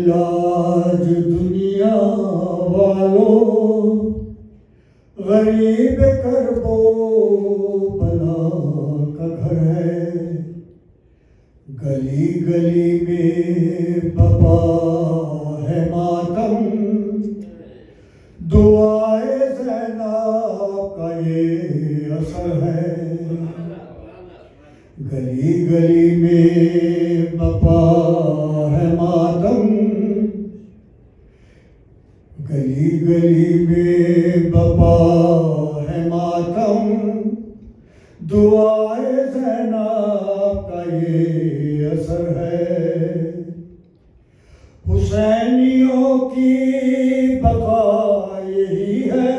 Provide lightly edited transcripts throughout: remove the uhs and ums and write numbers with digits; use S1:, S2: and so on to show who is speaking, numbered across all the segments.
S1: علاج دنیا والوں، غریب کرب و بلا کا گھر ہے، گلی گلی میں بپا ہے ماتم، دعائے زینب کا یہ اثر ہے، گلی گلی میں بپا ہے ماتم، گلی گلی میں بپا ہے ماتم، دعائے زینب کا یہ اثر ہے، حسینیوں کی بقا یہی ہے،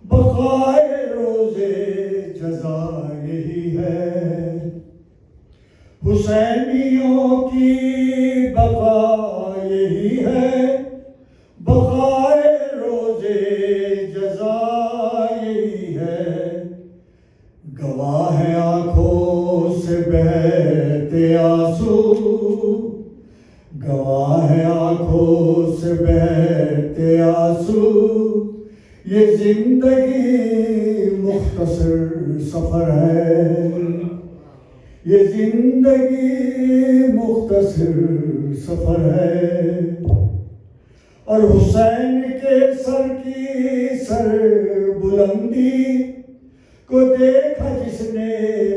S1: بقائے روزے جزا یہی ہے، حسینیوں کی بقا یہی ہے، بقائے روزے جزا یہی ہے، گواہ ہے آنکھوں سے بہتے آنسو، گواہ ہے آنکھوں سے بہتے آنسو، یہ زندگی مختصر سفر ہے، یہ زندگی مختصر سفر ہے، اور حسین کے سر کی سر بلندی کو دیکھا جس نے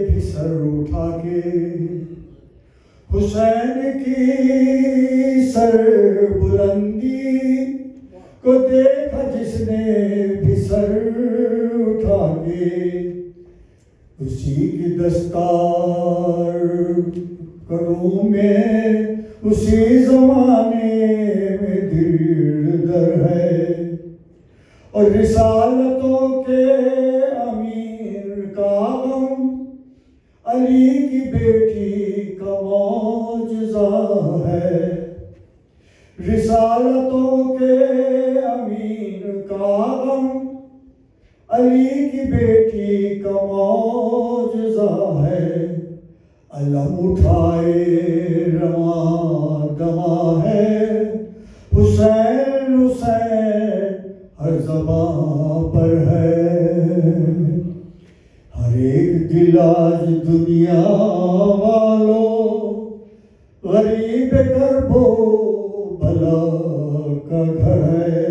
S1: بھی سر اٹھا کے، حسین کی سر بلندی کو دیکھا جس نے بھی سر اٹھا کے، اسی کی دستار کروں میں اسی زمانے میں دیر در ہے، اور رسالتوں کے امیر کا غم علی کی بیٹی کا معجزہ ہے، رسالتوں کے امیر کا غم علی کی بیٹی کا معجزہ ہے، علم اٹھائے رواں دواں ہے، حسین حسین ہر زباں پر ہے، ہر ایک دل آج دنیا والوں، غریب کرب و بلا کا گھر ہے،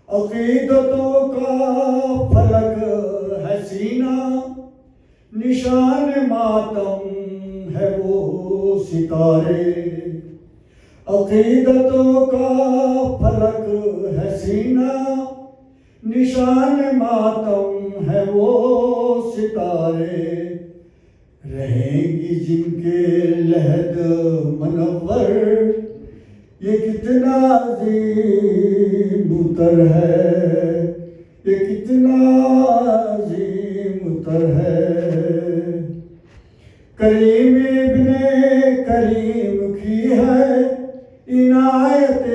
S1: عقیدتوں کا فلک ہے سینہ، نشان ماتم ہے وہ ستارے، عقیدتوں کا فلک ہے سینہ، نشان ماتم ہے وہ ستارے، رہیں گی جن کے لحد منور، یہ کتنا عظیم اتر ہے، یہ کتنا عظیم اتر ہے، کریم ابن کریم کی ہے عنایت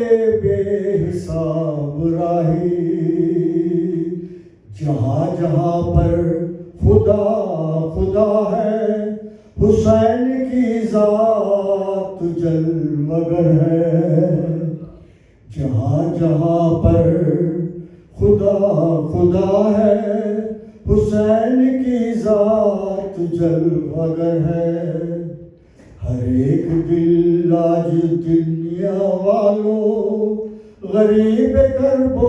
S1: بے حساب راہی، جہاں جہاں پر خدا خدا ہے، حسین کی ذات جلوگر ہے، جہاں جہاں پر خدا خدا ہے، حسین کی ذات جلوگر ہے، ہر ایک دل آج دنیا والوں، غریب کرب و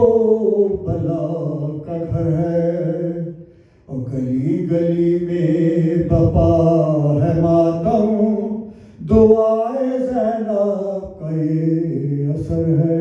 S1: بلا کا گھر ہے، اور گلی گلی میں بپا ہے ماتم، دعائے زینب کا یہ اثر ہے۔